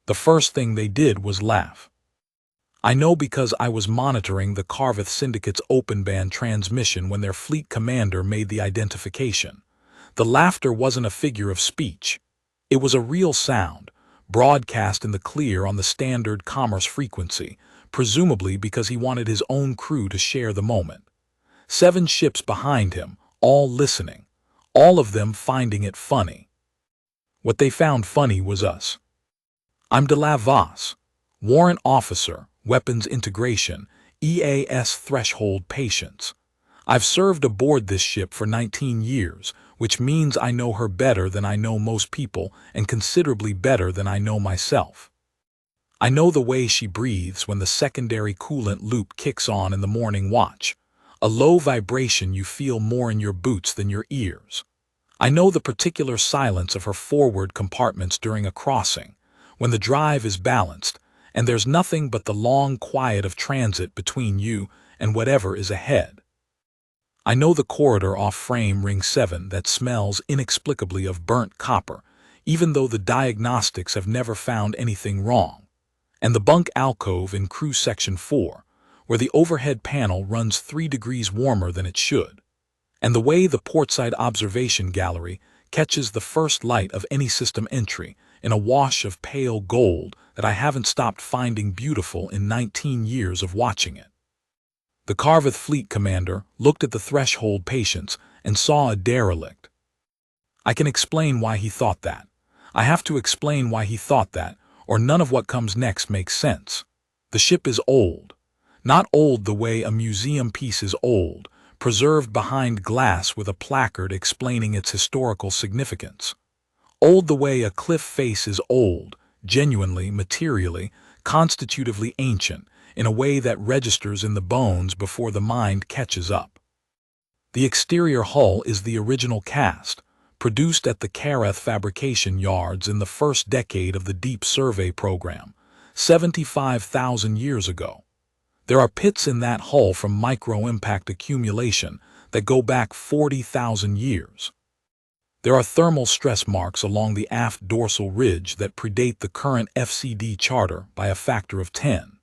The first thing they did was laugh. I know because I was monitoring the Carveth Syndicate's open band transmission when their fleet commander made the identification. The laughter wasn't a figure of speech. It was a real sound, broadcast in the clear on the standard commerce frequency, presumably because he wanted his own crew to share the moment. 7 ships behind him, all listening, all of them finding it funny. What they found funny was us. I'm de la Vos, Warrant Officer, Weapons Integration, EAS Threshold Patience. I've served aboard this ship for 19 years, which means I know her better than I know most people and considerably better than I know myself. I know the way she breathes when the secondary coolant loop kicks on in the morning watch, a low vibration you feel more in your boots than your ears. I know the particular silence of her forward compartments during a crossing, when the drive is balanced, and there's nothing but the long quiet of transit between you and whatever is ahead. I know the corridor off frame Ring 7 that smells inexplicably of burnt copper, even though the diagnostics have never found anything wrong, and the bunk alcove in Crew Section 4, where the overhead panel runs 3 degrees warmer than it should, and the way the portside observation gallery catches the first light of any system entry in a wash of pale gold that I haven't stopped finding beautiful in 19 years of watching it. The Carveth Fleet Commander looked at the threshold patients and saw a derelict. I can explain why he thought that. I have to explain why he thought that, or none of what comes next makes sense. The ship is old. Not old the way a museum piece is old, preserved behind glass with a placard explaining its historical significance. Old the way a cliff face is old, genuinely, materially, constitutively ancient, in a way that registers in the bones before the mind catches up. The exterior hull is the original cast, produced at the Carveth fabrication yards in the first decade of the Deep Survey program, 75,000 years ago. There are pits in that hull from micro-impact accumulation that go back 40,000 years. There are thermal stress marks along the aft dorsal ridge that predate the current FCD charter by a factor of 10.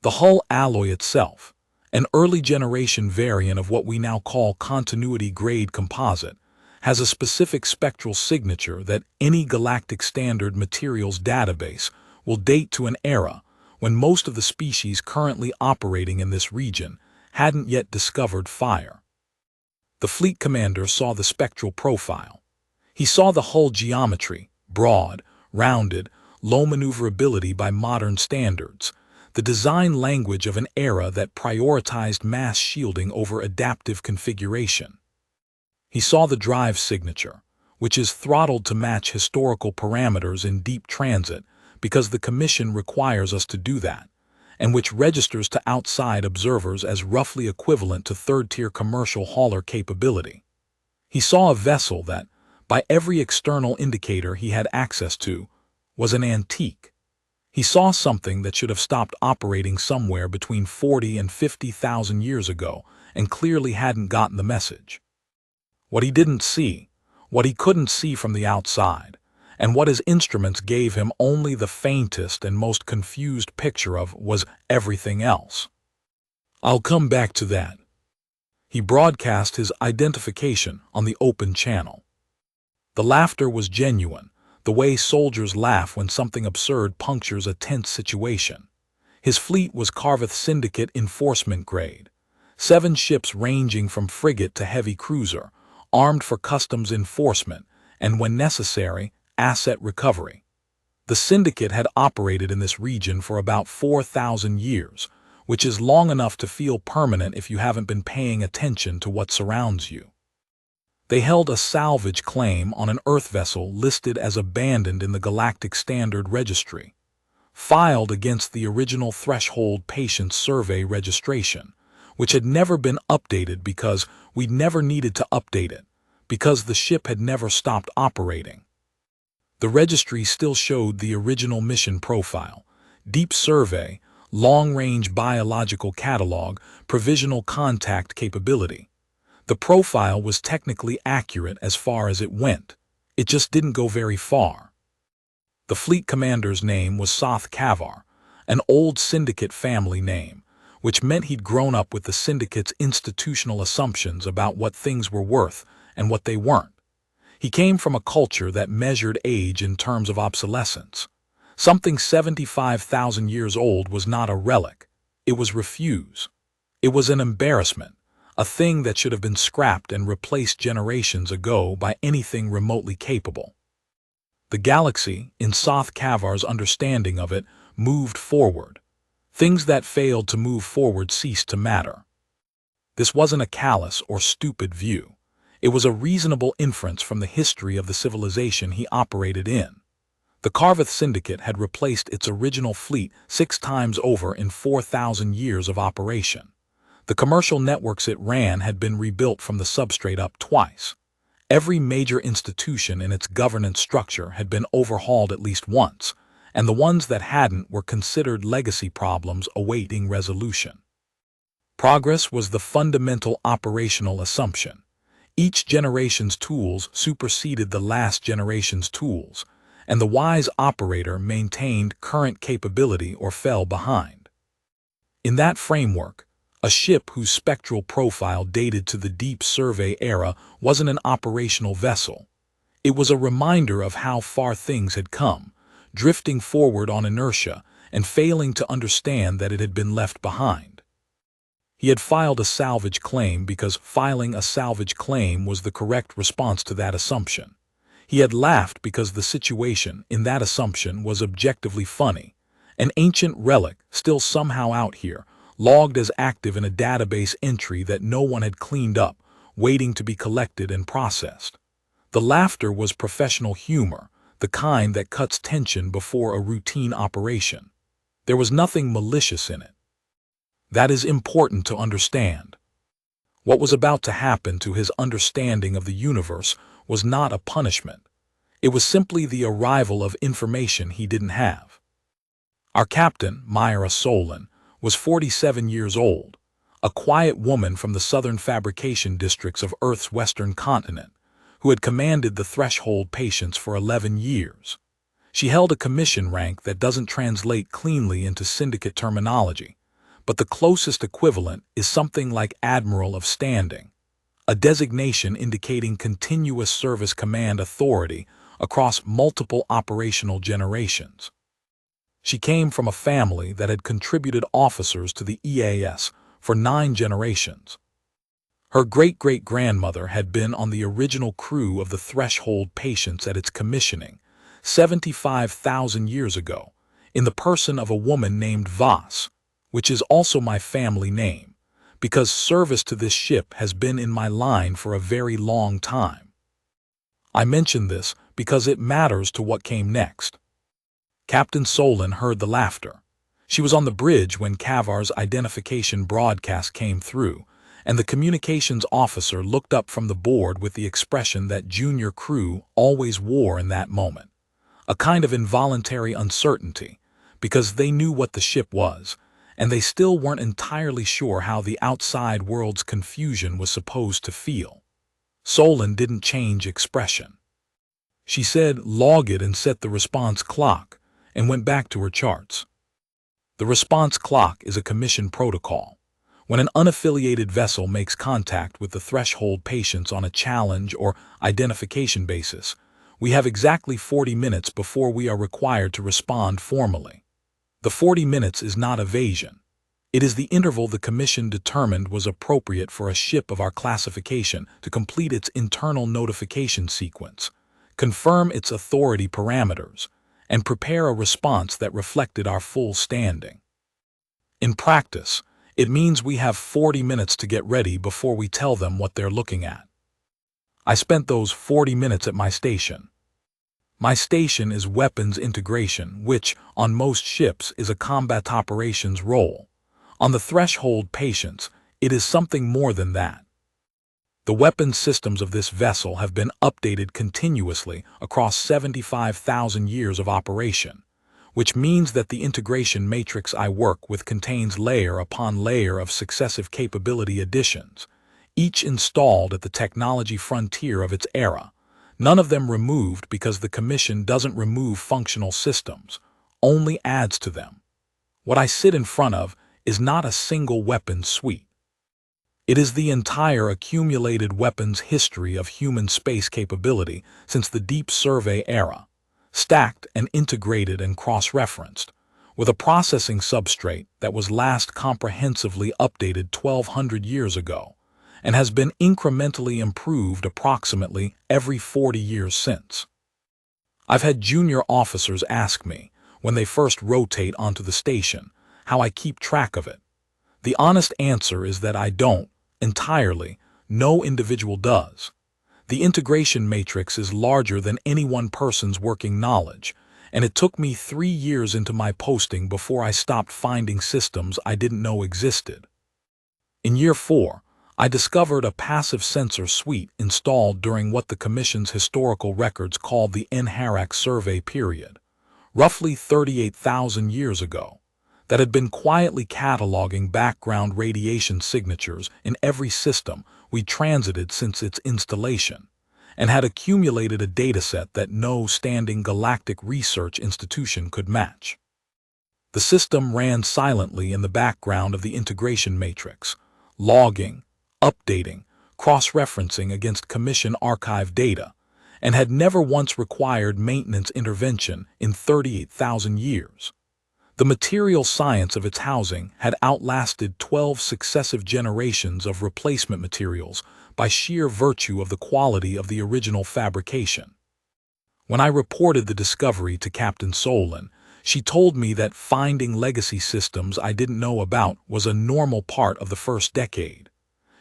The hull alloy itself, an early generation variant of what we now call continuity grade composite, has a specific spectral signature that any galactic standard materials database will date to an era when most of the species currently operating in this region hadn't yet discovered fire. The fleet commander saw the spectral profile. He saw the hull geometry, broad, rounded, low maneuverability by modern standards, the design language of an era that prioritized mass shielding over adaptive configuration. He saw the drive signature, which is throttled to match historical parameters in deep transit because the Commission requires us to do that, and which registers to outside observers as roughly equivalent to third-tier commercial hauler capability. He saw a vessel that, by every external indicator he had access to, was an antique. He saw something that should have stopped operating somewhere between 40 and 50,000 years ago and clearly hadn't gotten the message. What he didn't see, what he couldn't see from the outside, and what his instruments gave him only the faintest and most confused picture of was everything else. I'll come back to that. He broadcast his identification on the open channel. The laughter was genuine, the way soldiers laugh when something absurd punctures a tense situation. His fleet was Carveth Syndicate enforcement grade, 7 ships ranging from frigate to heavy cruiser, armed for customs enforcement and, when necessary, asset recovery. The Syndicate had operated in this region for about 4,000 years, which is long enough to feel permanent if you haven't been paying attention to what surrounds you. They held a salvage claim on an Earth vessel listed as abandoned in the Galactic Standard Registry, filed against the original Threshold Patience Survey registration, which had never been updated because we'd never needed to update it, because the ship had never stopped operating. The registry still showed the original mission profile, deep survey, long-range biological catalog, provisional contact capability. The profile was technically accurate as far as it went. It just didn't go very far. The fleet commander's name was Soth Kavar, an old syndicate family name, which meant he'd grown up with the syndicate's institutional assumptions about what things were worth and what they weren't. He came from a culture that measured age in terms of obsolescence. Something 75,000 years old was not a relic. It was refuse. It was an embarrassment, a thing that should have been scrapped and replaced generations ago by anything remotely capable. The galaxy, in Soth Kavar's understanding of it, moved forward. Things that failed to move forward ceased to matter. This wasn't a callous or stupid view. It was a reasonable inference from the history of the civilization he operated in. The Karvath Syndicate had replaced its original fleet 6 times over in 4,000 years of operation. The commercial networks it ran had been rebuilt from the substrate up twice. Every major institution in its governance structure had been overhauled at least once, and the ones that hadn't were considered legacy problems awaiting resolution. Progress was the fundamental operational assumption. Each generation's tools superseded the last generation's tools, and the wise operator maintained current capability or fell behind. In that framework, a ship whose spectral profile dated to the Deep Survey era wasn't an operational vessel. It was a reminder of how far things had come, drifting forward on inertia and failing to understand that it had been left behind. He had filed a salvage claim because filing a salvage claim was the correct response to that assumption. He had laughed because the situation in that assumption was objectively funny. An ancient relic still somehow out here, logged as active in a database entry that no one had cleaned up, waiting to be collected and processed. The laughter was professional humor, the kind that cuts tension before a routine operation. There was nothing malicious in it. That is important to understand. What was about to happen to his understanding of the universe was not a punishment. It was simply the arrival of information he didn't have. Our captain, Myra Solon, was 47 years old, a quiet woman from the southern fabrication districts of Earth's western continent, who had commanded the threshold patients for 11 years. She held a commission rank that doesn't translate cleanly into syndicate terminology, but the closest equivalent is something like Admiral of Standing, a designation indicating continuous service command authority across multiple operational generations. She came from a family that had contributed officers to the EAS for 9 generations. Her great-great-grandmother had been on the original crew of the Threshold Patients at its commissioning, 75,000 years ago, in the person of a woman named Voss, which is also my family name, because service to this ship has been in my line for a very long time. I mention this because it matters to what came next. Captain Solon heard the laughter. She was on the bridge when Kavar's identification broadcast came through, and the communications officer looked up from the board with the expression that junior crew always wore in that moment. A kind of involuntary uncertainty, because they knew what the ship was, and they still weren't entirely sure how the outside world's confusion was supposed to feel. Solon didn't change expression. She said, "Log it and set the response clock," and went back to her charts. The response clock is a commission protocol. When an unaffiliated vessel makes contact with the threshold patients on a challenge or identification basis, we have exactly 40 minutes before we are required to respond formally. The 40 minutes is not evasion. It is the interval the Commission determined was appropriate for a ship of our classification to complete its internal notification sequence, confirm its authority parameters, and prepare a response that reflected our full standing. In practice, it means we have 40 minutes to get ready before we tell them what they're looking at. I spent those 40 minutes at my station. My station is weapons integration, which, on most ships, is a combat operations role. On the threshold patients, it is something more than that. The weapons systems of this vessel have been updated continuously across 75,000 years of operation, which means that the integration matrix I work with contains layer upon layer of successive capability additions, each installed at the technology frontier of its era, None of them removed because the Commission doesn't remove functional systems, only adds to them. What I sit in front of is not a single weapons suite. It is the entire accumulated weapons history of human space capability since the Deep Survey era, stacked and integrated and cross-referenced, with a processing substrate that was last comprehensively updated 1,200 years ago, and has been incrementally improved approximately every 40 years since. I've had junior officers ask me, when they first rotate onto the station, how I keep track of it. The honest answer is that I don't, entirely. No individual does. The integration matrix is larger than any one person's working knowledge, and it took me 3 years into my posting before I stopped finding systems I didn't know existed. In year 4, I discovered a passive sensor suite installed during what the Commission's historical records called the NHARAC survey period, roughly 38,000 years ago, that had been quietly cataloging background radiation signatures in every system we transited since its installation, and had accumulated a dataset that no standing galactic research institution could match. The system ran silently in the background of the integration matrix, logging, updating, cross-referencing against Commission archive data, and had never once required maintenance intervention in 38,000 years. The material science of its housing had outlasted 12 successive generations of replacement materials by sheer virtue of the quality of the original fabrication. When I reported the discovery to Captain Solon, she told me that finding legacy systems I didn't know about was a normal part of the first decade.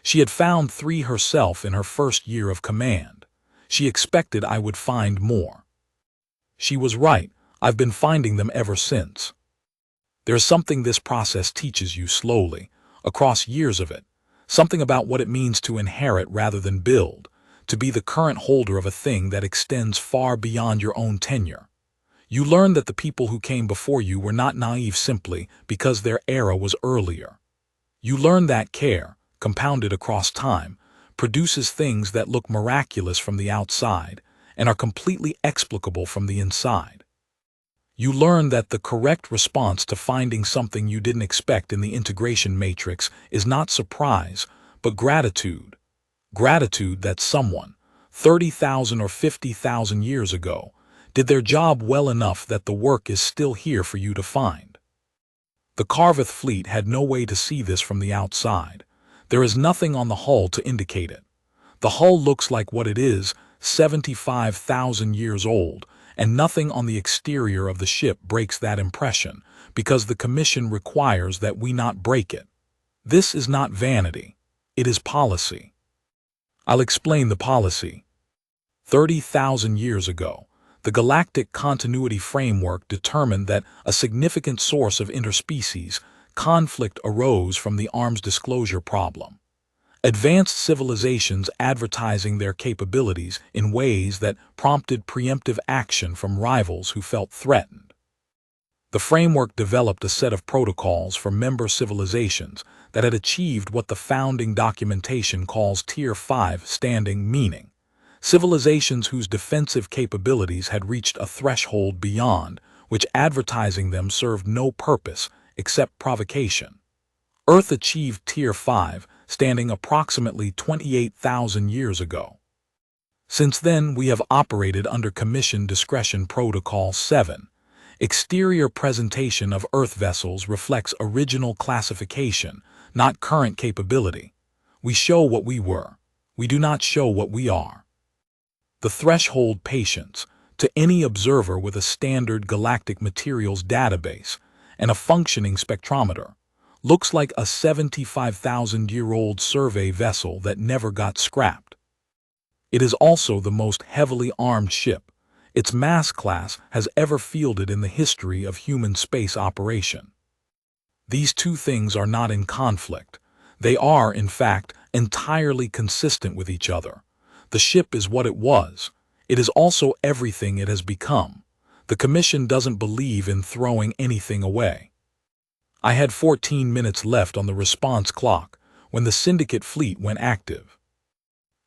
She had found 3 herself in her first year of command. She expected I would find more. She was right. I've been finding them ever since. There's something this process teaches you slowly, across years of it, something about what it means to inherit rather than build, to be the current holder of a thing that extends far beyond your own tenure. You learn that the people who came before you were not naive simply because their era was earlier. You learn that care, compounded across time, produces things that look miraculous from the outside and are completely explicable from the inside. You learn that the correct response to finding something you didn't expect in the integration matrix is not surprise, but gratitude. Gratitude that someone, 30,000 or 50,000 years ago, did their job well enough that the work is still here for you to find. The Carveth fleet had no way to see this from the outside. There is nothing on the hull to indicate it. The hull looks like what it is, 75,000 years old, and nothing on the exterior of the ship breaks that impression, because the Commission requires that we not break it. This is not vanity. It is policy. I'll explain the policy. 30,000 years ago, the Galactic Continuity Framework determined that a significant source of interspecies conflict arose from the arms disclosure problem. Advanced civilizations advertising their capabilities in ways that prompted preemptive action from rivals who felt threatened. The framework developed a set of protocols for member civilizations that had achieved what the founding documentation calls Tier 5 standing, meaning civilizations whose defensive capabilities had reached a threshold beyond which advertising them served no purpose except provocation. Earth achieved Tier 5, standing approximately 28,000 years ago. Since then, we have operated under Commission Discretion Protocol 7. Exterior presentation of Earth vessels reflects original classification, not current capability. We show what we were. We do not show what we are. The threshold patience, to any observer with a standard galactic materials database and a functioning spectrometer, looks like a 75,000-year-old survey vessel that never got scrapped. It is also the most heavily armed ship its mass class has ever fielded in the history of human space operation. These two things are not in conflict. They are, in fact, entirely consistent with each other. The ship is what it was. It is also everything it has become. The Commission doesn't believe in throwing anything away. I had 14 minutes left on the response clock when the Syndicate fleet went active.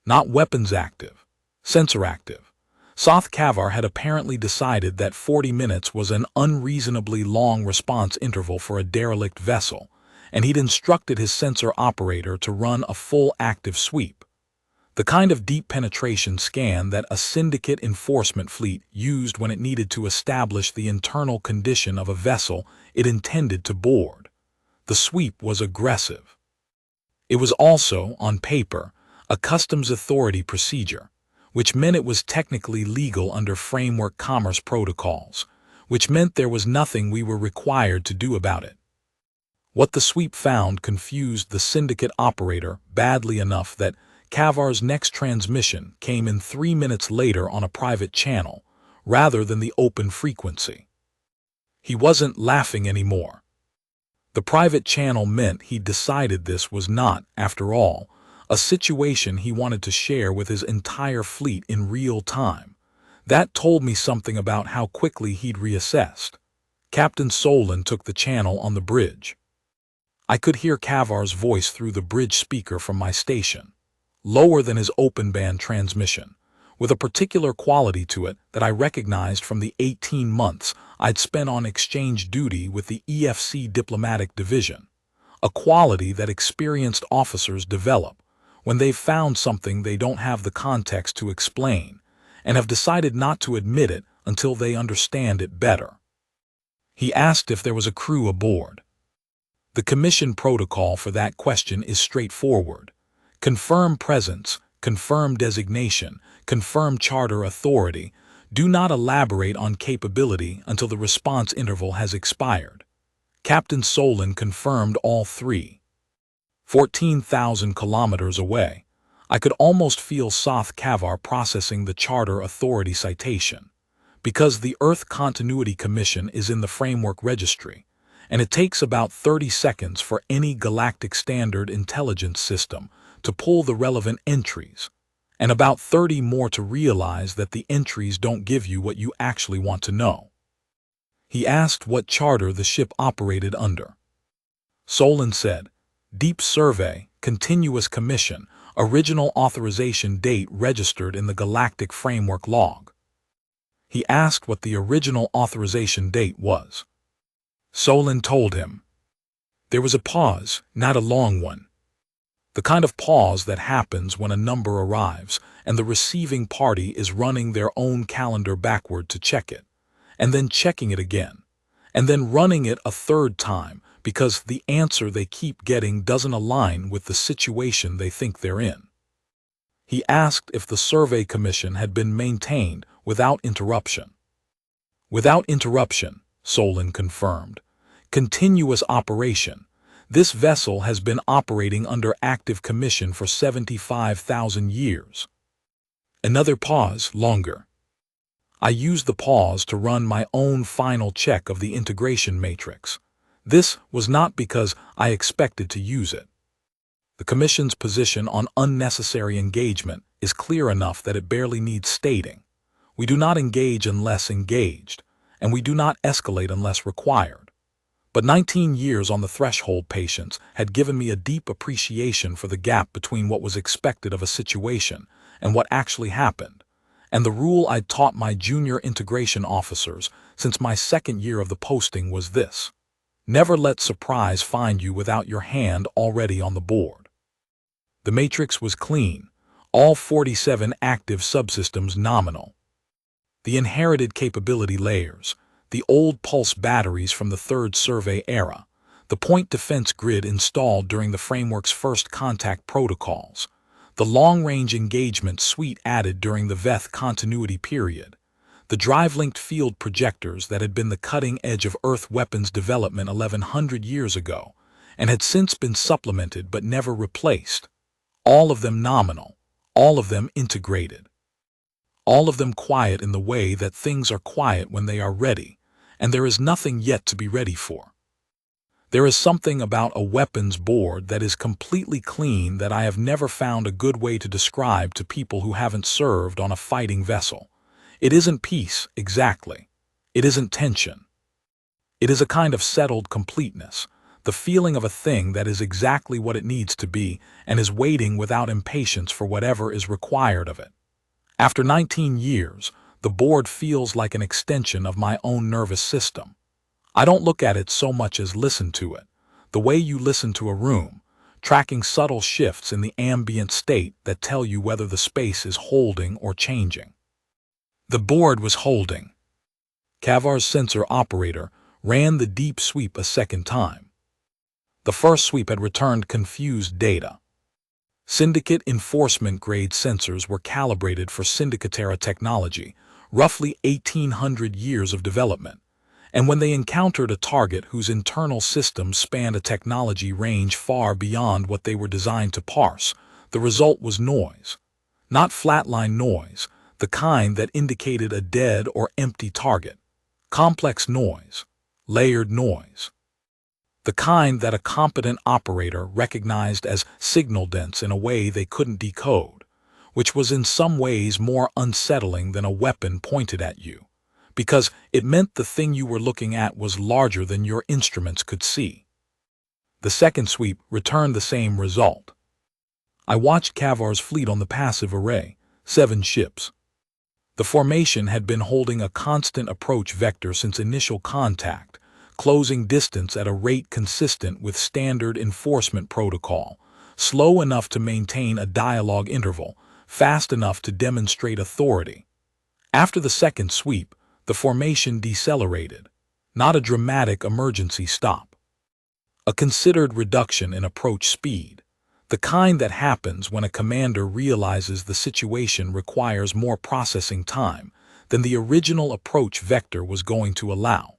Not weapons active, sensor active. Soth Kavar had apparently decided that 40 minutes was an unreasonably long response interval for a derelict vessel, and he'd instructed his sensor operator to run a full active sweep. The kind of deep penetration scan that a syndicate enforcement fleet used when it needed to establish the internal condition of a vessel it intended to board. The sweep was aggressive. It was also, on paper, a customs authority procedure, which meant it was technically legal under framework commerce protocols, which meant there was nothing we were required to do about it. What the sweep found confused the syndicate operator badly enough that Kavar's next transmission came in 3 minutes later on a private channel, rather than the open frequency. He wasn't laughing anymore. The private channel meant he'd decided this was not, after all, a situation he wanted to share with his entire fleet in real time. That told me something about how quickly he'd reassessed. Captain Solon took the channel on the bridge. I could hear Kavar's voice through the bridge speaker from my station, lower than his open band transmission, with a particular quality to it that I recognized from the 18 months I'd spent on exchange duty with the EFC Diplomatic Division, a quality that experienced officers develop when they've found something they don't have the context to explain and have decided not to admit it until they understand it better. He asked if there was a crew aboard. The commission protocol for that question is straightforward. Confirm presence, confirm designation, confirm charter authority. Do not elaborate on capability until the response interval has expired. Captain Solon confirmed all three. 14,000 kilometers away, I could almost feel Soth Kavar processing the charter authority citation. Because the Earth Continuity Commission is in the framework registry, and it takes about 30 seconds for any galactic standard intelligence system to pull the relevant entries, and about 30 more to realize that the entries don't give you what you actually want to know. He asked what charter the ship operated under. Solon said, Deep Survey, Continuous Commission, original authorization date registered in the Galactic Framework log. He asked what the original authorization date was. Solon told him. There was a pause, not a long one. The kind of pause that happens when a number arrives and the receiving party is running their own calendar backward to check it, and then checking it again, and then running it a third time because the answer they keep getting doesn't align with the situation they think they're in. He asked if the survey commission had been maintained without interruption. Without interruption, Solon confirmed. Continuous operation. This vessel has been operating under active commission for 75,000 years. Another pause, longer. I used the pause to run my own final check of the integration matrix. This was not because I expected to use it. The Commission's position on unnecessary engagement is clear enough that it barely needs stating. We do not engage unless engaged, and we do not escalate unless required. But 19 years on the threshold patience had given me a deep appreciation for the gap between what was expected of a situation and what actually happened, and the rule I'd taught my junior integration officers since my second year of the posting was this: never let surprise find you without your hand already on the board. The matrix was clean, all 47 active subsystems nominal. The inherited capability layers, the old pulse batteries from the third survey era, the point defense grid installed during the framework's first contact protocols, the long-range engagement suite added during the VETH continuity period, the drive-linked field projectors that had been the cutting edge of Earth weapons development 1100 years ago and had since been supplemented but never replaced, all of them nominal, all of them integrated. All of them quiet in the way that things are quiet when they are ready, and there is nothing yet to be ready for. There is something about a weapons board that is completely clean that I have never found a good way to describe to people who haven't served on a fighting vessel. It isn't peace, exactly. It isn't tension. It is a kind of settled completeness, the feeling of a thing that is exactly what it needs to be and is waiting without impatience for whatever is required of it. After 19 years, The board feels like an extension of my own nervous system. I don't look at it so much as listen to it, the way you listen to a room, tracking subtle shifts in the ambient state that tell you whether the space is holding or changing. The board was holding. Kavar's sensor operator ran the deep sweep a second time. The first sweep had returned confused data. Syndicate enforcement-grade sensors were calibrated for Syndicate-era technology, roughly 1,800 years of development, and when they encountered a target whose internal systems spanned a technology range far beyond what they were designed to parse, the result was noise. Not flatline noise, the kind that indicated a dead or empty target. Complex noise, layered noise. The kind that a competent operator recognized as signal dense in a way they couldn't decode, which was in some ways more unsettling than a weapon pointed at you, because it meant the thing you were looking at was larger than your instruments could see. The second sweep returned the same result. I watched Kavar's fleet on the passive array, 7 ships. The formation had been holding a constant approach vector since initial contact, closing distance at a rate consistent with standard enforcement protocol, slow enough to maintain a dialogue interval, fast enough to demonstrate authority. After the second sweep, the formation decelerated, not a dramatic emergency stop. A considered reduction in approach speed, the kind that happens when a commander realizes the situation requires more processing time than the original approach vector was going to allow.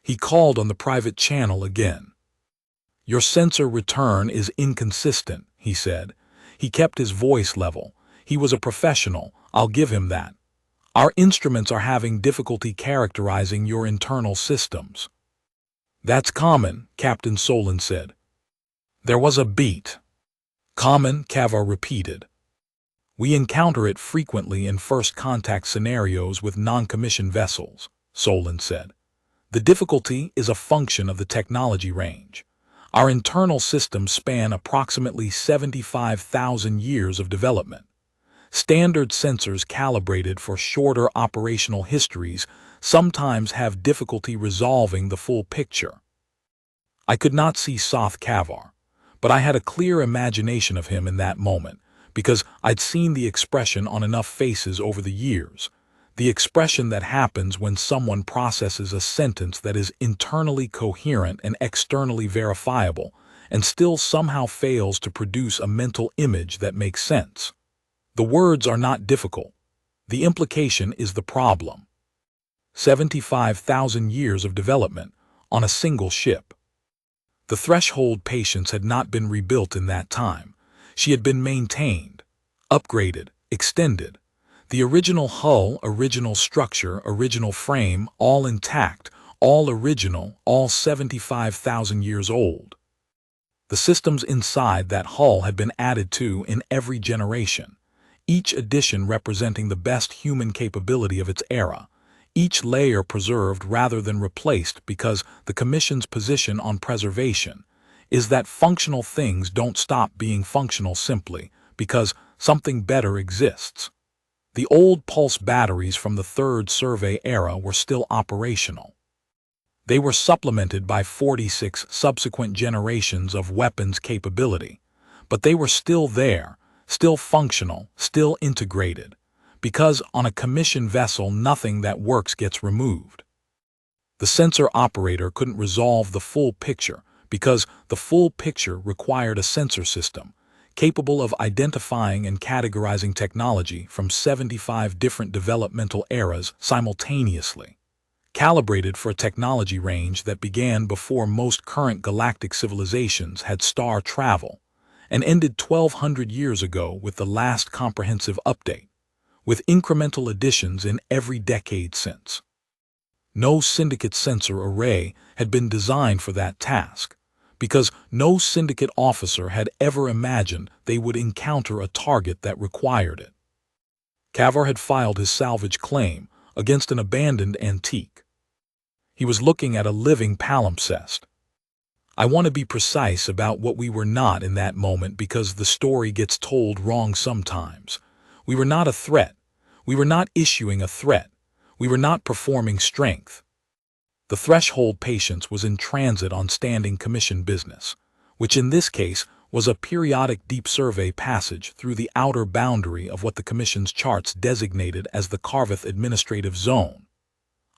He called on the private channel again. "Your sensor return is inconsistent," he said. He kept his voice level. He was a professional, I'll give him that. "Our instruments are having difficulty characterizing your internal systems." "That's common," Captain Solon said. There was a beat. "Common," Kavar repeated. "We encounter it frequently in first contact scenarios with non-commissioned vessels," Solon said. "The difficulty is a function of the technology range. Our internal systems span approximately 75,000 years of development. Standard sensors calibrated for shorter operational histories sometimes have difficulty resolving the full picture." I could not see Soth Kavar, but I had a clear imagination of him in that moment, because I'd seen the expression on enough faces over the years, the expression that happens when someone processes a sentence that is internally coherent and externally verifiable, and still somehow fails to produce a mental image that makes sense. The words are not difficult. The implication is the problem. 75,000 years of development on a single ship. The threshold patience had not been rebuilt in that time. She had been maintained, upgraded, extended. The original hull, original structure, original frame, all intact, all original, all 75,000 years old. The systems inside that hull had been added to in every generation, each addition representing the best human capability of its era, each layer preserved rather than replaced because the Commission's position on preservation is that functional things don't stop being functional simply because something better exists. The old pulse batteries from the third survey era were still operational. They were supplemented by 46 subsequent generations of weapons capability, but they were still there, still functional, still integrated, because on a commissioned vessel nothing that works gets removed. The sensor operator couldn't resolve the full picture because the full picture required a sensor system capable of identifying and categorizing technology from 75 different developmental eras simultaneously, calibrated for a technology range that began before most current galactic civilizations had star travel, and ended 1,200 years ago with the last comprehensive update, with incremental additions in every decade since. No Syndicate sensor array had been designed for that task, because no Syndicate officer had ever imagined they would encounter a target that required it. Kavar had filed his salvage claim against an abandoned antique. He was looking at a living palimpsest. I want to be precise about what we were not in that moment because the story gets told wrong sometimes. We were not a threat. We were not issuing a threat. We were not performing strength. The threshold patience was in transit on standing commission business, which in this case was a periodic deep survey passage through the outer boundary of what the commission's charts designated as the Carveth Administrative Zone,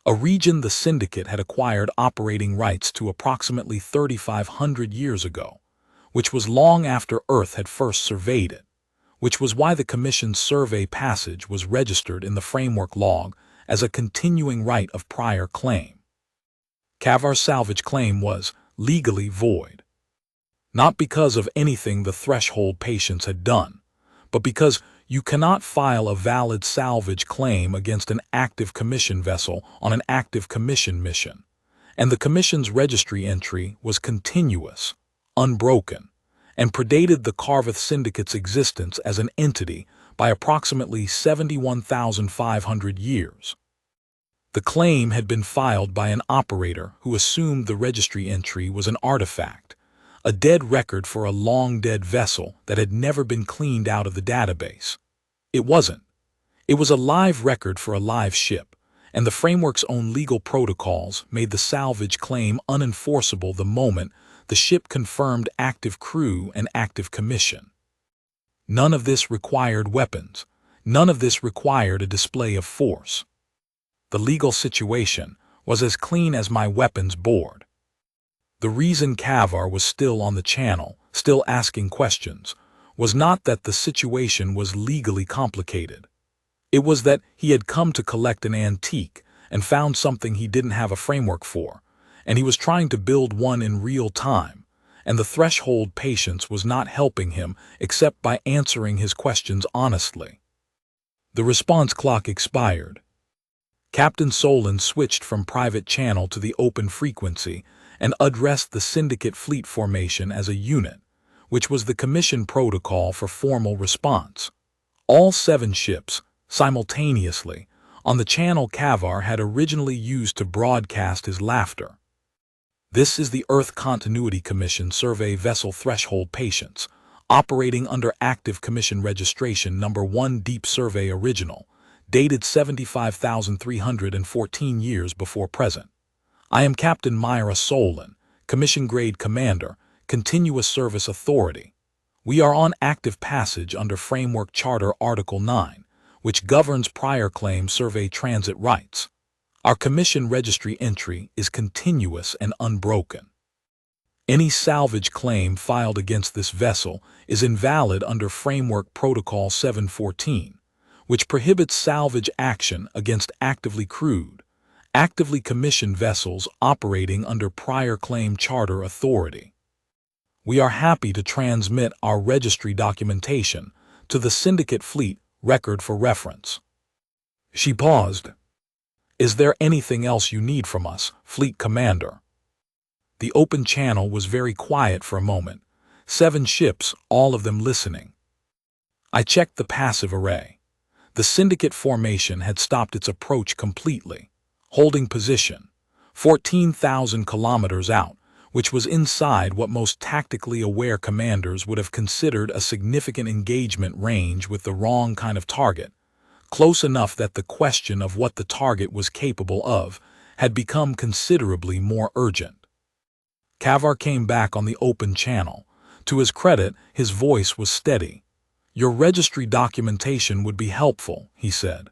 a region the syndicate had acquired operating rights to approximately 3,500 years ago, which was long after Earth had first surveyed it, which was why the commission's survey passage was registered in the framework log as a continuing right of prior claim. Kavar's salvage claim was legally void. Not because of anything the threshold patients had done, but because you cannot file a valid salvage claim against an active commission vessel on an active commission mission, and the commission's registry entry was continuous, unbroken, and predated the Carveth Syndicate's existence as an entity by approximately 71,500 years. The claim had been filed by an operator who assumed the registry entry was an artifact, a dead record for a long-dead vessel that had never been cleaned out of the database. It wasn't. It was a live record for a live ship, and the framework's own legal protocols made the salvage claim unenforceable the moment the ship confirmed active crew and active commission. None of this required weapons. None of this required a display of force. The legal situation was as clean as my weapons board. The reason Kavar was still on the channel, still asking questions, was not that the situation was legally complicated. It was that he had come to collect an antique and found something he didn't have a framework for, and he was trying to build one in real time, and the threshold patience was not helping him except by answering his questions honestly. The response clock expired. Captain Solon switched from private channel to the open frequency and addressed the syndicate fleet formation as a unit, which was the commission protocol for formal response. All 7 ships, simultaneously, on the channel Kavar had originally used to broadcast his laughter. This is the Earth Continuity Commission Survey Vessel Threshold Patience, operating under Active Commission Registration Number 1 Deep Survey Original, dated 75,314 years before present. I am Captain Myra Solon, Commission Grade Commander, Continuous Service Authority. We are on active passage under Framework Charter Article 9, which governs prior claim survey transit rights. Our commission registry entry is continuous and unbroken. Any salvage claim filed against this vessel is invalid under Framework Protocol 714, which prohibits salvage action against actively crewed, actively commissioned vessels operating under prior claim charter authority. We are happy to transmit our registry documentation to the Syndicate Fleet record for reference. She paused. Is there anything else you need from us, Fleet Commander? The open channel was very quiet for a moment, 7 ships, all of them listening. I checked the passive array. The syndicate formation had stopped its approach completely, holding position, 14,000 kilometers out, which was inside what most tactically aware commanders would have considered a significant engagement range with the wrong kind of target, close enough that the question of what the target was capable of had become considerably more urgent. Kavar came back on the open channel. To his credit, his voice was steady. Your registry documentation would be helpful, he said.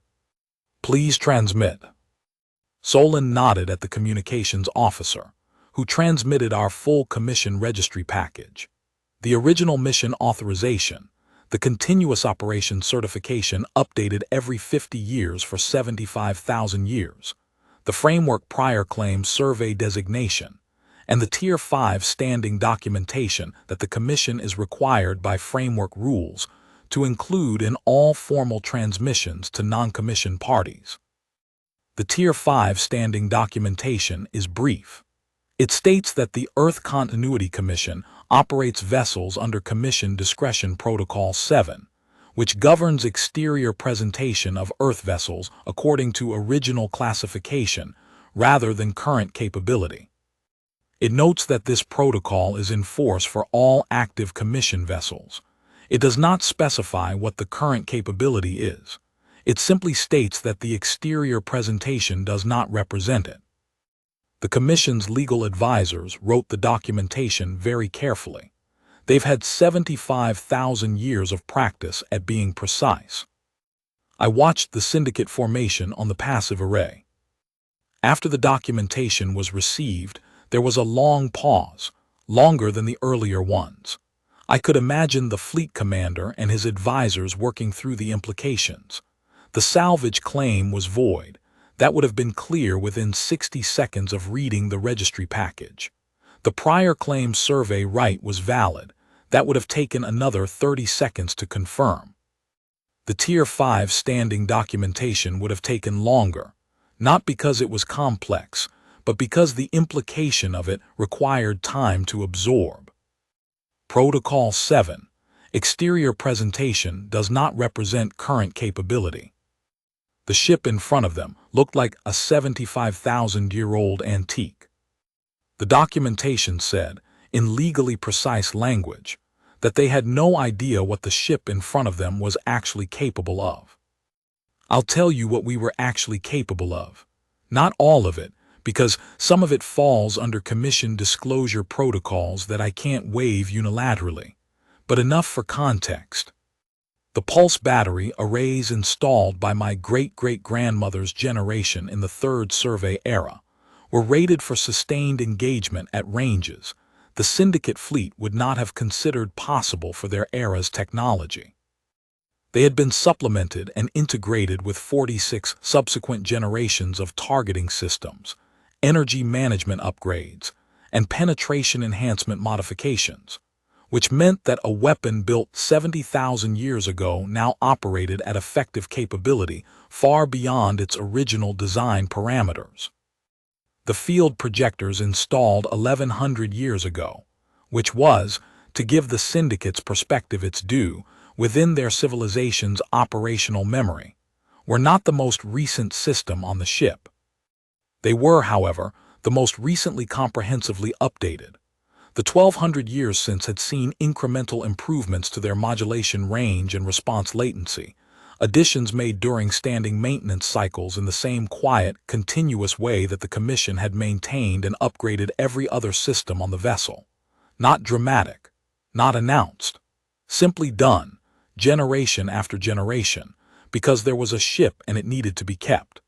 Please transmit. Solon nodded at the communications officer, who transmitted our full commission registry package. The original mission authorization, the continuous operation certification updated every 50 years for 75,000 years, the framework prior claim survey designation, and the Tier 5 standing documentation that the commission is required by framework rules to include in all formal transmissions to non-commissioned parties. The Tier 5 standing documentation is brief. It states that the Earth Continuity Commission operates vessels under Commission Discretion Protocol 7, which governs exterior presentation of Earth vessels according to original classification rather than current capability. It notes that this protocol is in force for all active commission vessels. It does not specify what the current capability is. It simply states that the exterior presentation does not represent it. The Commission's legal advisors wrote the documentation very carefully. They've had 75,000 years of practice at being precise. I watched the syndicate formation on the passive array. After the documentation was received, there was a long pause, longer than the earlier ones. I could imagine the fleet commander and his advisors working through the implications. The salvage claim was void. That would have been clear within 60 seconds of reading the registry package. The prior claim survey right was valid. That would have taken another 30 seconds to confirm. The Tier 5 standing documentation would have taken longer, not because it was complex, but because the implication of it required time to absorb. Protocol 7. Exterior presentation does not represent current capability. The ship in front of them looked like a 75,000-year-old antique. The documentation said, in legally precise language, that they had no idea what the ship in front of them was actually capable of. I'll tell you what we were actually capable of. Not all of it, because some of it falls under Commission disclosure protocols that I can't waive unilaterally, but enough for context. The pulse battery arrays installed by my great-great-grandmother's generation in the third survey era were rated for sustained engagement at ranges the Syndicate fleet would not have considered possible for their era's technology. They had been supplemented and integrated with 46 subsequent generations of targeting systems, energy management upgrades, and penetration enhancement modifications, which meant that a weapon built 70,000 years ago now operated at effective capability far beyond its original design parameters. The field projectors installed 1,100 years ago, which was, to give the Syndicate's perspective its due, within their civilization's operational memory, were not the most recent system on the ship. They were, however, the most recently comprehensively updated. The 1,200 years since had seen incremental improvements to their modulation range and response latency, additions made during standing maintenance cycles in the same quiet, continuous way that the Commission had maintained and upgraded every other system on the vessel. Not dramatic, not announced, simply done, generation after generation, because there was a ship and it needed to be kept.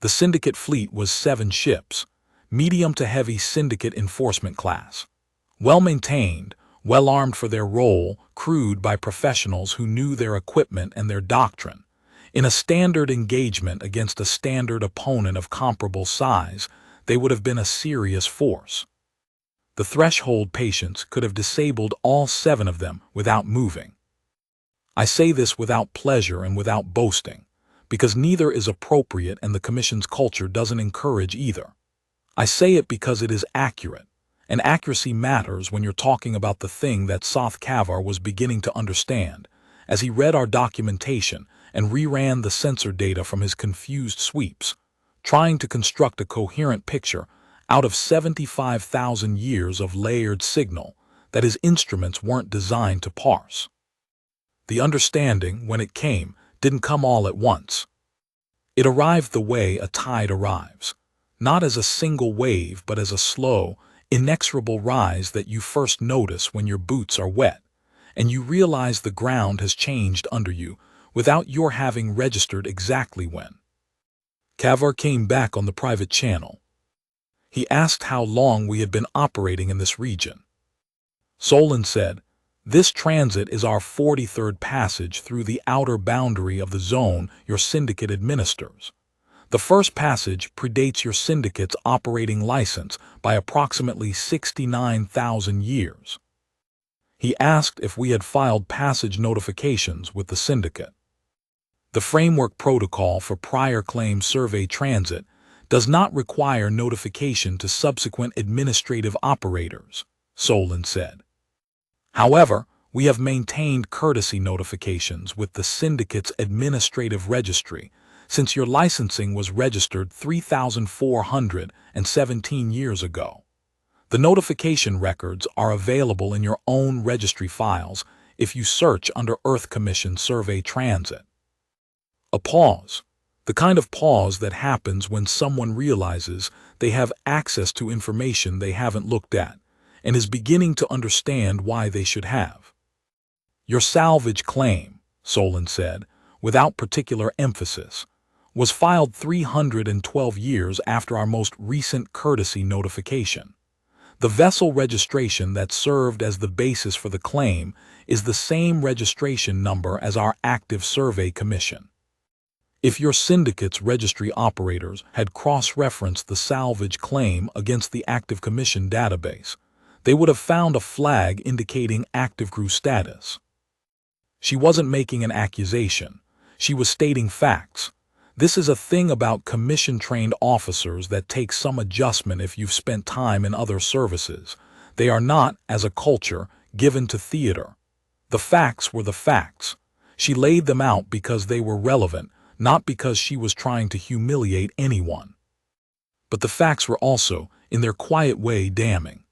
The Syndicate fleet was 7 ships, medium to heavy Syndicate enforcement class. Well-maintained, well-armed for their role, crewed by professionals who knew their equipment and their doctrine. In a standard engagement against a standard opponent of comparable size, they would have been a serious force. The threshold patients could have disabled all 7 of them without moving. I say this without pleasure and without boasting, because neither is appropriate and the Commission's culture doesn't encourage either. I say it because it is accurate. And accuracy matters when you're talking about the thing that Soth Kavar was beginning to understand, as he read our documentation and reran the sensor data from his confused sweeps, trying to construct a coherent picture out of 75,000 years of layered signal that his instruments weren't designed to parse. The understanding, when it came, didn't come all at once. It arrived the way a tide arrives, not as a single wave but as a slow, inexorable rise that you first notice when your boots are wet, and you realize the ground has changed under you without your having registered exactly when. Kavar came back on the private channel. He asked how long we had been operating in this region. Solon said, "This transit is our 43rd passage through the outer boundary of the zone your Syndicate administers. The first passage predates your Syndicate's operating license by approximately 69,000 years." He asked if we had filed passage notifications with the Syndicate. The framework protocol for prior claim survey transit does not require notification to subsequent administrative operators, Solon said. However, we have maintained courtesy notifications with the Syndicate's administrative registry since your licensing was registered 3,417 years ago. The notification records are available in your own registry files if you search under Earth Commission Survey Transit. A pause. The kind of pause that happens when someone realizes they have access to information they haven't looked at and is beginning to understand why they should have. Your salvage claim, Solon said, without particular emphasis, was filed 312 years after our most recent courtesy notification. The vessel registration that served as the basis for the claim is the same registration number as our active survey commission. If your syndicate's registry operators had cross-referenced the salvage claim against the active commission database, they would have found a flag indicating active crew status. She wasn't making an accusation. She was stating facts. This is a thing about commission-trained officers that takes some adjustment if you've spent time in other services. They are not, as a culture, given to theater. The facts were the facts. She laid them out because they were relevant, not because she was trying to humiliate anyone. But the facts were also, in their quiet way, damning.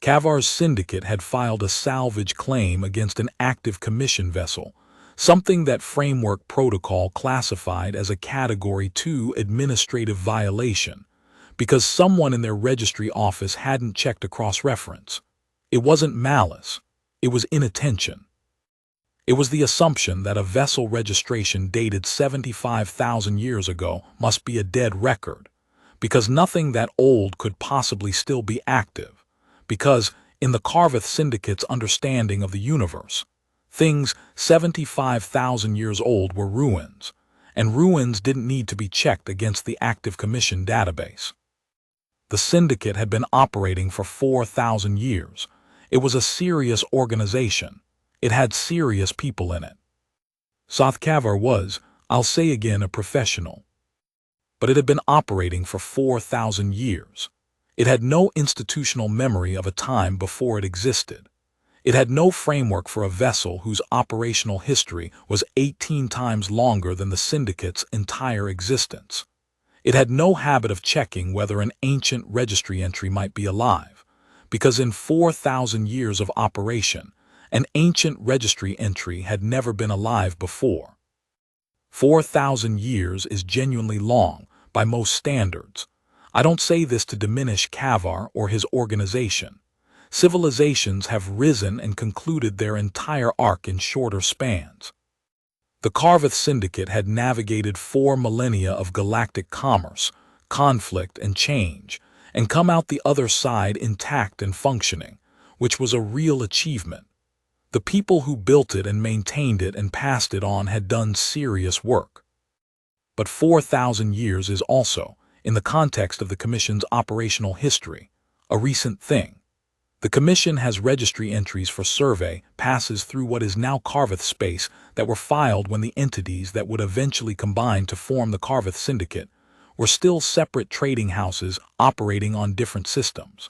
Kavar's syndicate had filed a salvage claim against an active commission vessel, something that framework protocol classified as a Category 2 administrative violation, because someone in their registry office hadn't checked a cross-reference. It wasn't malice. It was inattention. It was the assumption that a vessel registration dated 75,000 years ago must be a dead record, because nothing that old could possibly still be active, because, in the Carveth Syndicate's understanding of the universe, things 75,000 years old were ruins, and ruins didn't need to be checked against the active commission database. The syndicate had been operating for 4,000 years. It was a serious organization. It had serious people in it. Kavar was, I'll say again, a professional. But it had been operating for 4,000 years. It had no institutional memory of a time before it existed. It had no framework for a vessel whose operational history was 18 times longer than the syndicate's entire existence. It had no habit of checking whether an ancient registry entry might be alive, because in 4,000 years of operation, an ancient registry entry had never been alive before. 4,000 years is genuinely long, by most standards. I don't say this to diminish Kavar or his organization. Civilizations have risen and concluded their entire arc in shorter spans. The Carveth Syndicate had navigated 4 millennia of galactic commerce, conflict, and change, and come out the other side intact and functioning, which was a real achievement. The people who built it and maintained it and passed it on had done serious work. But 4,000 years is also, in the context of the Commission's operational history, a recent thing. The Commission has registry entries for survey passes through what is now Carveth space that were filed when the entities that would eventually combine to form the Carveth Syndicate were still separate trading houses operating on different systems.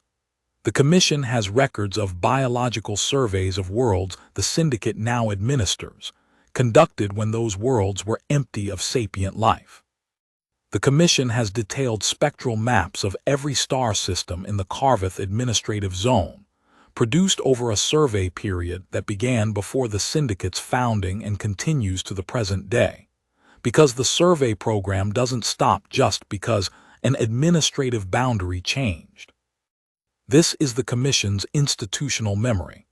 The Commission has records of biological surveys of worlds the Syndicate now administers, conducted when those worlds were empty of sapient life. The Commission has detailed spectral maps of every star system in the Carveth administrative zone, produced over a survey period that began before the Syndicate's founding and continues to the present day, because the survey program doesn't stop just because an administrative boundary changed. This is the Commission's institutional memory.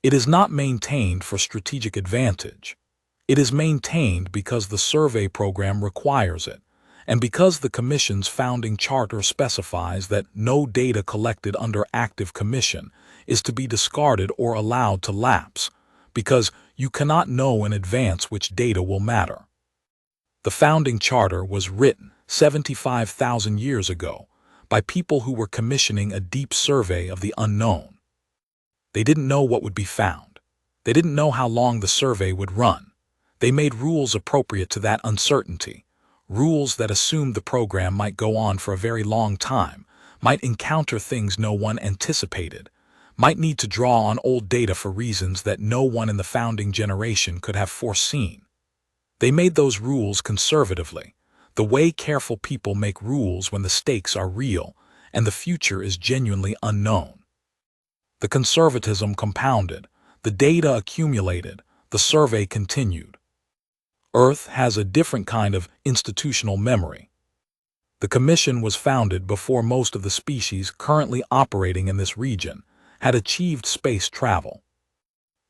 It is not maintained for strategic advantage. It is maintained because the survey program requires it, and because the Commission's founding charter specifies that no data collected under active commission is to be discarded or allowed to lapse, because you cannot know in advance which data will matter. The founding charter was written 75,000 years ago by people who were commissioning a deep survey of the unknown. They didn't know what would be found. They didn't know how long the survey would run. They made rules appropriate to that uncertainty, rules that assumed the program might go on for a very long time, might encounter things no one anticipated, might need to draw on old data for reasons that no one in the founding generation could have foreseen. They made those rules conservatively, the way careful people make rules when the stakes are real and the future is genuinely unknown. The conservatism compounded, the data accumulated, the survey continued. Earth has a different kind of institutional memory. The Commission was founded before most of the species currently operating in this region had achieved space travel.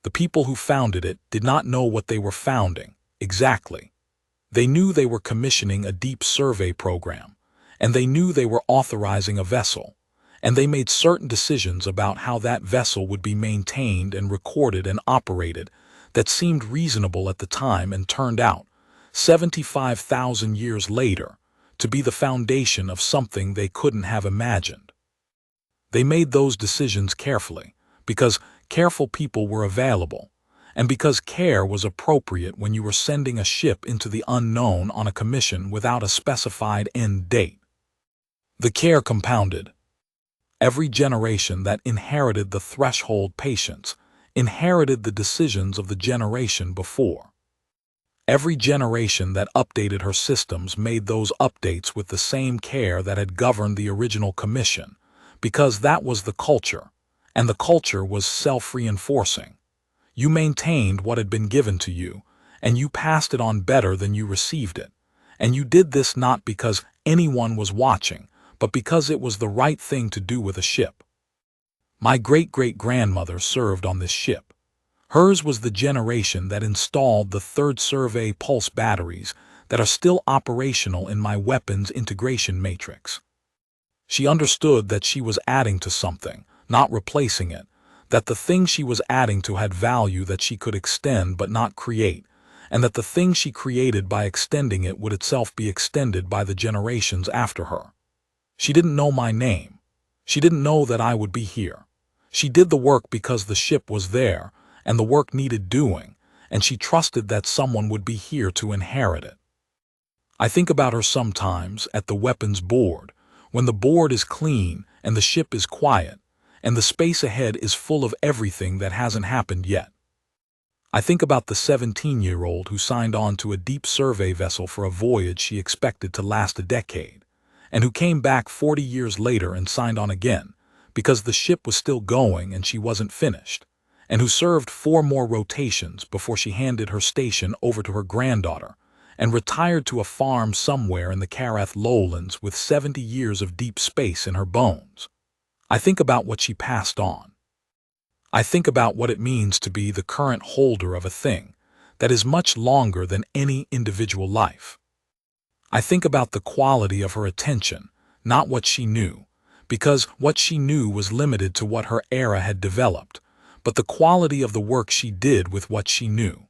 The people who founded it did not know what they were founding, exactly. They knew they were commissioning a deep survey program, and they knew they were authorizing a vessel, and they made certain decisions about how that vessel would be maintained and recorded and operated that seemed reasonable at the time and turned out, 75,000 years later, to be the foundation of something they couldn't have imagined. They made those decisions carefully, because careful people were available, and because care was appropriate when you were sending a ship into the unknown on a commission without a specified end date. The care compounded. Every generation that inherited the threshold patience inherited the decisions of the generation before. Every generation that updated her systems made those updates with the same care that had governed the original commission, because that was the culture, and the culture was self-reinforcing. You maintained what had been given to you, and you passed it on better than you received it, and you did this not because anyone was watching, but because it was the right thing to do with a ship. My great-great-grandmother served on this ship. Hers was the generation that installed the third survey pulse batteries that are still operational in my weapons integration matrix. She understood that she was adding to something, not replacing it, that the thing she was adding to had value that she could extend but not create, and that the thing she created by extending it would itself be extended by the generations after her. She didn't know my name. She didn't know that I would be here. She did the work because the ship was there, and the work needed doing, and she trusted that someone would be here to inherit it. I think about her sometimes at the weapons board, when the board is clean and the ship is quiet, and the space ahead is full of everything that hasn't happened yet. I think about the 17-year-old who signed on to a deep survey vessel for a voyage she expected to last a decade, and who came back 40 years later and signed on again, because the ship was still going and she wasn't finished, and who served 4 more rotations before she handed her station over to her granddaughter, and retired to a farm somewhere in the Karath lowlands with 70 years of deep space in her bones. I think about what she passed on. I think about what it means to be the current holder of a thing that is much longer than any individual life. I think about the quality of her attention, not what she knew, because what she knew was limited to what her era had developed, but the quality of the work she did with what she knew.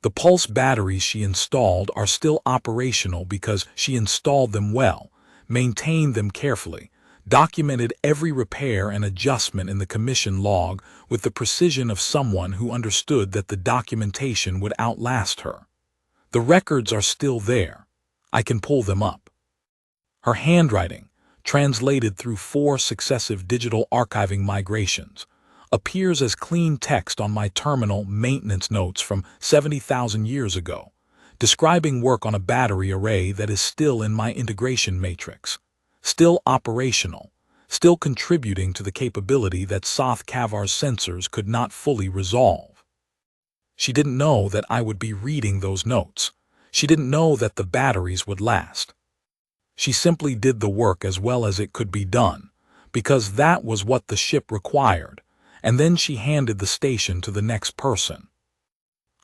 The pulse batteries she installed are still operational because she installed them well, maintained them carefully, documented every repair and adjustment in the commission log with the precision of someone who understood that the documentation would outlast her. The records are still there. I can pull them up. Her handwriting, translated through 4 successive digital archiving migrations, appears as clean text on my terminal maintenance notes from 70,000 years ago, describing work on a battery array that is still in my integration matrix, still operational, still contributing to the capability that Soth Kavar's sensors could not fully resolve. She didn't know that I would be reading those notes. She didn't know that the batteries would last. She simply did the work as well as it could be done, because that was what the ship required, and then she handed the station to the next person.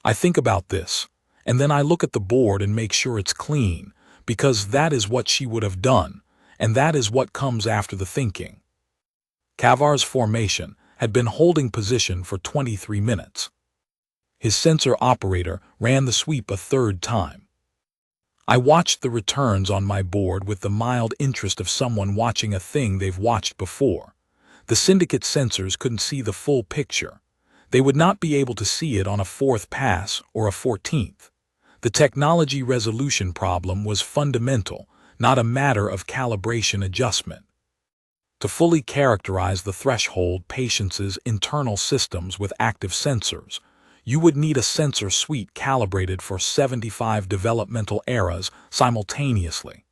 I think about this, and then I look at the board and make sure it's clean, because that is what she would have done, and that is what comes after the thinking. Kavar's formation had been holding position for 23 minutes. His sensor operator ran the sweep a 3rd time. I watched the returns on my board with the mild interest of someone watching a thing they've watched before. The syndicate sensors couldn't see the full picture. They would not be able to see it on a 4th pass or a 14th. The technology resolution problem was fundamental, not a matter of calibration adjustment. To fully characterize the threshold patience's internal systems with active sensors, you would need a sensor suite calibrated for 75 developmental eras simultaneously.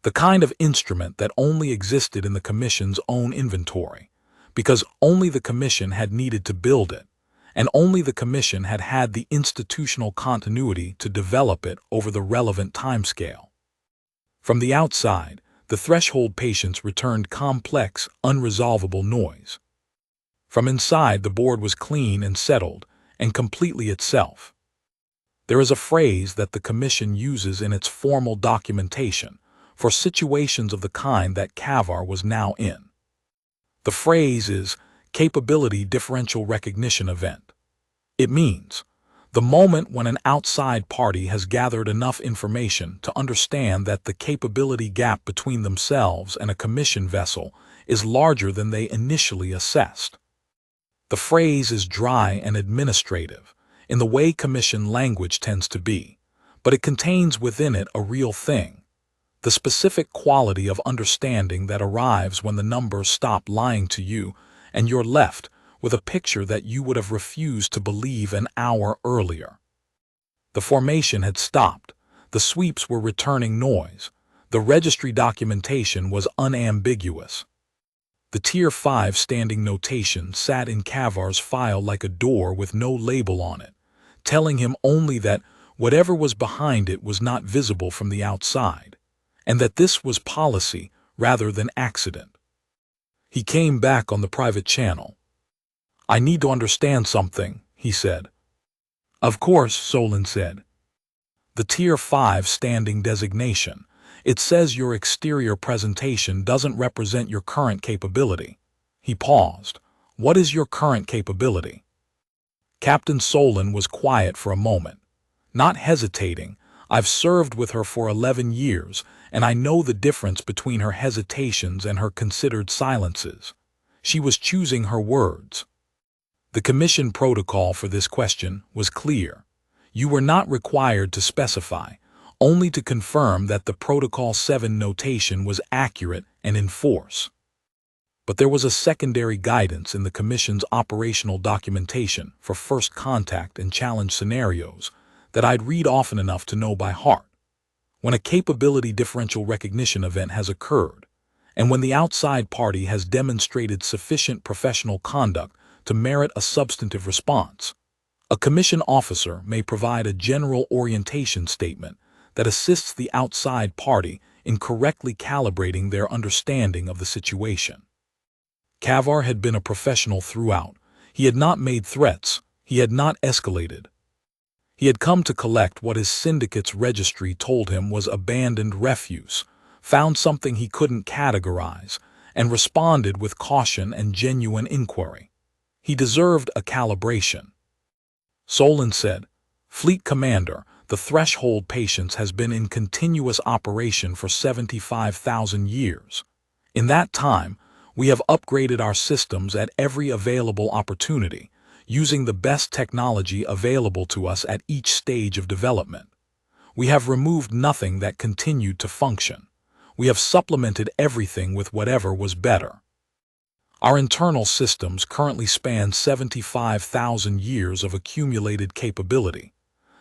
The kind of instrument that only existed in the Commission's own inventory, because only the Commission had needed to build it, and only the Commission had had the institutional continuity to develop it over the relevant timescale. From the outside, the threshold patients returned complex, unresolvable noise. From inside, the board was clean and settled, and completely itself. There is a phrase that the Commission uses in its formal documentation for situations of the kind that Kavar was now in. The phrase is Capability Differential Recognition Event. It means the moment when an outside party has gathered enough information to understand that the capability gap between themselves and a Commission vessel is larger than they initially assessed. The phrase is dry and administrative, in the way Commission language tends to be, but it contains within it a real thing, the specific quality of understanding that arrives when the numbers stop lying to you and you're left with a picture that you would have refused to believe an hour earlier. The formation had stopped, the sweeps were returning noise, the registry documentation was unambiguous. The Tier 5 standing notation sat in Kavar's file like a door with no label on it, telling him only that whatever was behind it was not visible from the outside, and that this was policy rather than accident. He came back on the private channel. "I need to understand something," he said. "Of course," Solon said. "The Tier 5 standing designation. It says your exterior presentation doesn't represent your current capability." He paused. "What is your current capability?" Captain Solon was quiet for a moment. Not hesitating, "I've served with her for 11 years, and I know the difference between her hesitations and her considered silences." She was choosing her words. The Commission protocol for this question was clear. You were not required to specify, only to confirm that the Protocol 7 notation was accurate and in force. But there was a secondary guidance in the Commission's operational documentation for first contact and challenge scenarios that I'd read often enough to know by heart. When a capability differential recognition event has occurred, and when the outside party has demonstrated sufficient professional conduct to merit a substantive response, a Commission officer may provide a general orientation statement that assists the outside party in correctly calibrating their understanding of the situation. Kavar had been a professional throughout. He had not made threats. He had not escalated. He had come to collect what his syndicate's registry told him was abandoned refuse, found something he couldn't categorize, and responded with caution and genuine inquiry. He deserved a calibration. Solon said, "Fleet Commander, the threshold patience has been in continuous operation for 75,000 years. In that time, we have upgraded our systems at every available opportunity, using the best technology available to us at each stage of development. We have removed nothing that continued to function. We have supplemented everything with whatever was better. Our internal systems currently span 75,000 years of accumulated capability.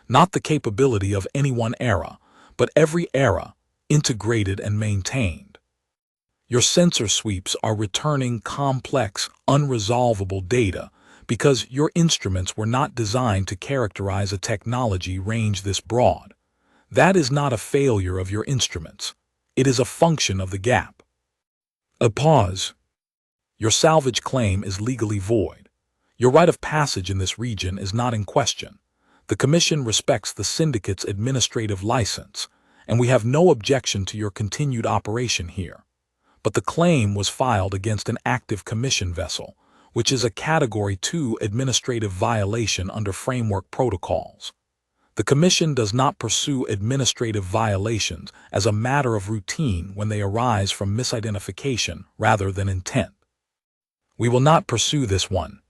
Not the capability of any one era, but every era, integrated and maintained. Your sensor sweeps are returning complex, unresolvable data because your instruments were not designed to characterize a technology range this broad. That is not a failure of your instruments. It is a function of the gap." A pause. "Your salvage claim is legally void. Your right of passage in this region is not in question. The Commission respects the Syndicate's administrative license, and we have no objection to your continued operation here. But the claim was filed against an active Commission vessel, which is a Category 2 administrative violation under framework protocols. The Commission does not pursue administrative violations as a matter of routine when they arise from misidentification rather than intent. We will not pursue this one.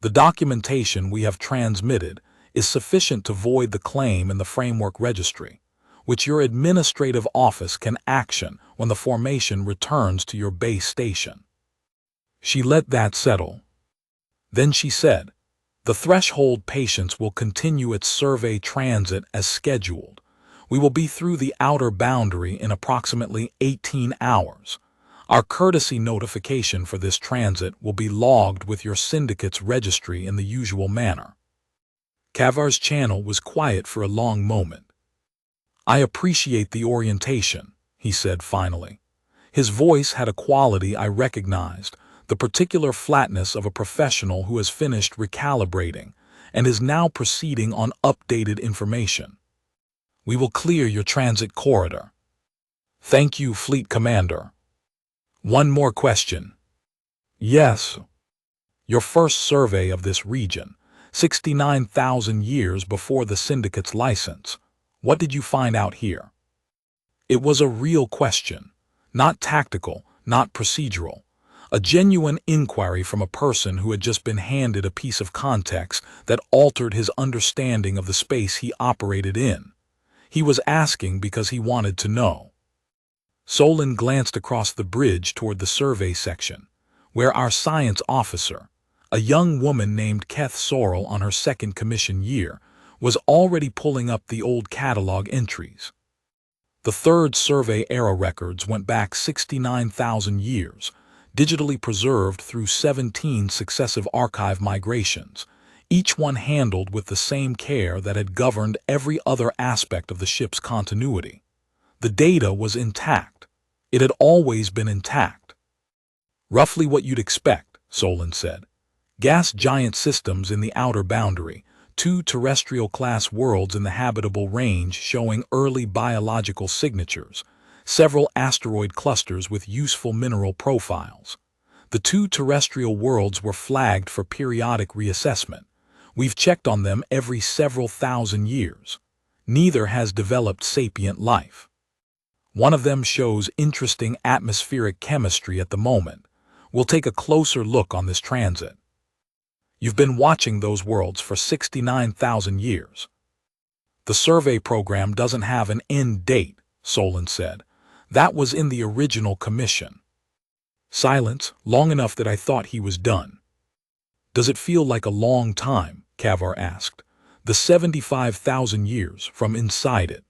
The documentation we have transmitted is sufficient to void the claim in the framework registry, which your administrative office can action when the formation returns to your base station." She let that settle. Then she said, "The threshold patience will continue its survey transit as scheduled. We will be through the outer boundary in approximately 18 hours. Our courtesy notification for this transit will be logged with your syndicate's registry in the usual manner. Kavar's channel was quiet for a long moment. I appreciate the orientation, he said finally. His voice had a quality I recognized, the particular flatness of a professional who has finished recalibrating and is now proceeding on updated information. We will clear your transit corridor. Thank you, Fleet Commander. One more question. Yes. Your first survey of this region, 69,000 years before the Syndicate's license. What did you find out here? It was a real question, not tactical, not procedural. A genuine inquiry from a person who had just been handed a piece of context that altered his understanding of the space he operated in. He was asking because he wanted to know. Solon glanced across the bridge toward the survey section, where our science officer, a young woman named Keth Sorrell on her second commission year, was already pulling up the old catalog entries. The third survey era records went back 69,000 years, digitally preserved through 17 successive archive migrations, each one handled with the same care that had governed every other aspect of the ship's continuity. The data was intact. It had always been intact. Roughly what you'd expect, Solon said. Gas giant systems in the outer boundary, 2 terrestrial-class worlds in the habitable range showing early biological signatures, several asteroid clusters with useful mineral profiles. The 2 terrestrial worlds were flagged for periodic reassessment. We've checked on them every several thousand years. Neither has developed sapient life. One of them shows interesting atmospheric chemistry at the moment. We'll take a closer look on this transit. You've been watching those worlds for 69,000 years. The survey program doesn't have an end date, Solon said. That was in the original commission. Silence, long enough that I thought he was done. Does it feel like a long time? Kavar asked. The 75,000 years from inside it.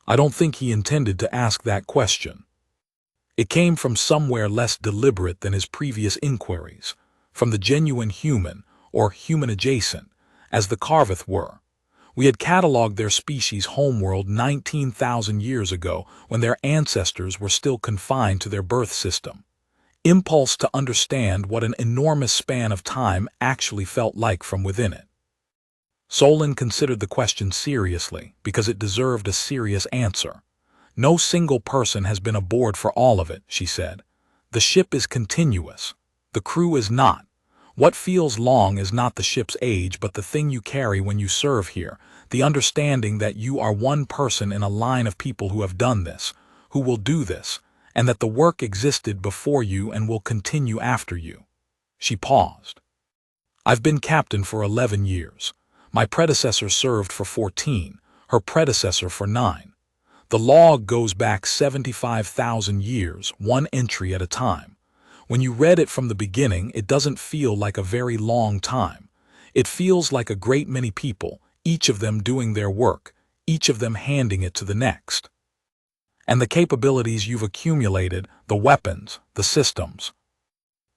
I don't think he intended to ask that question. It came from somewhere less deliberate than his previous inquiries, from the genuine human, or human-adjacent, as the Karvath were. We had catalogued their species' homeworld 19,000 years ago when their ancestors were still confined to their birth system. Impulse to understand what an enormous span of time actually felt like from within it. Solon considered the question seriously because it deserved a serious answer. No single person has been aboard for all of it, she said. The ship is continuous. The crew is not. What feels long is not the ship's age but the thing you carry when you serve here, the understanding that you are one person in a line of people who have done this, who will do this, and that the work existed before you and will continue after you. She paused. I've been captain for 11 years. My predecessor served for 14, her predecessor for 9. The log goes back 75,000 years, one entry at a time. When you read it from the beginning, it doesn't feel like a very long time. It feels like a great many people, each of them doing their work, each of them handing it to the next. And the capabilities you've accumulated, the weapons, the systems.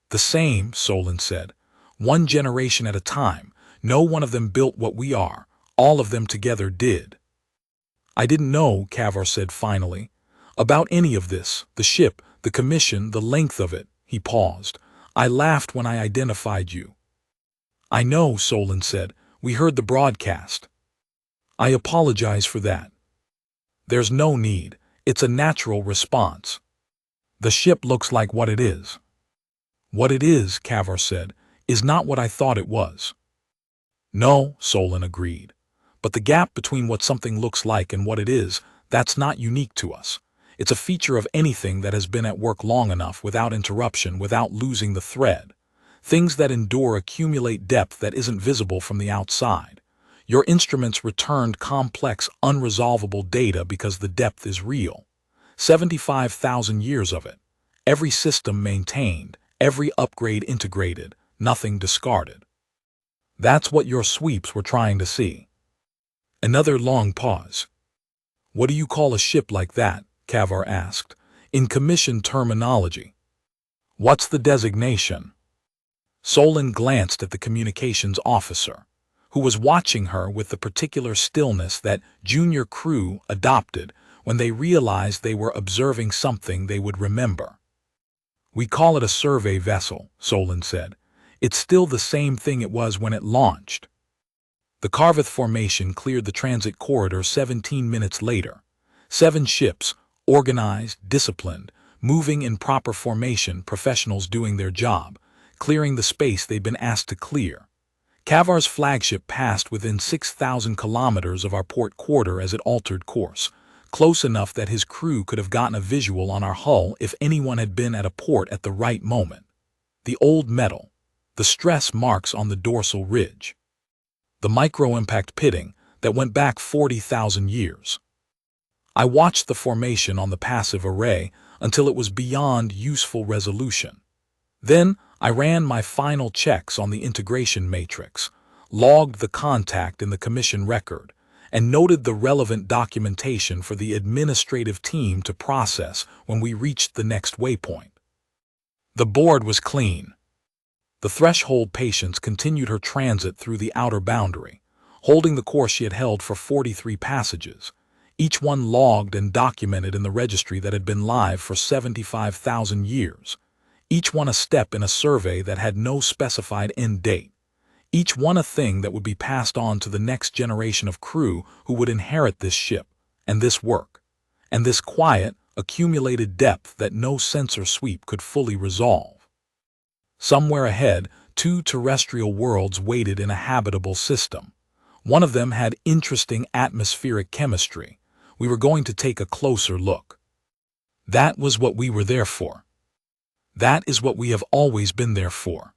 The same, Solon said. One generation at a time. No one of them built what we are. All of them together did. I didn't know, Kavar said finally, about any of this, the ship, the commission, the length of it. He paused. I laughed when I identified you. I know, Solon said. We heard the broadcast. I apologize for that. There's no need. It's a natural response. The ship looks like what it is. What it is, Kavar said, is not what I thought it was. No, Solon agreed. But the gap between what something looks like and what it is, that's not unique to us. It's a feature of anything that has been at work long enough without interruption, without losing the thread. Things that endure accumulate depth that isn't visible from the outside. Your instruments returned complex, unresolvable data because the depth is real. 75,000 years of it. Every system maintained, every upgrade integrated, nothing discarded. That's what your sweeps were trying to see. Another long pause. What do you call a ship like that? Kavar asked. In commission terminology, what's the designation? Solon glanced at the communications officer, who was watching her with the particular stillness that junior crew adopted when they realized they were observing something they would remember. We call it a survey vessel, Solon said. It's still the same thing it was when it launched. The Carveth formation cleared the transit corridor 17 minutes later. 7 ships, organized, disciplined, moving in proper formation, professionals doing their job, clearing the space they'd been asked to clear. Kavar's flagship passed within 6,000 kilometers of our port quarter as it altered course, close enough that his crew could have gotten a visual on our hull if anyone had been at a port at the right moment. The old metal, the stress marks on the dorsal ridge, the micro-impact pitting that went back 40,000 years. I watched the formation on the passive array until it was beyond useful resolution. Then I ran my final checks on the integration matrix, logged the contact in the commission record, and noted the relevant documentation for the administrative team to process when we reached the next waypoint. The board was clean. The threshold patience continued her transit through the outer boundary, holding the course she had held for 43 passages, each one logged and documented in the registry that had been live for 75,000 years, each one a step in a survey that had no specified end date, each one a thing that would be passed on to the next generation of crew who would inherit this ship, and this work, and this quiet, accumulated depth that no sensor sweep could fully resolve. Somewhere ahead, 2 terrestrial worlds waited in a habitable system. One of them had interesting atmospheric chemistry. We were going to take a closer look. That was what we were there for. That is what we have always been there for.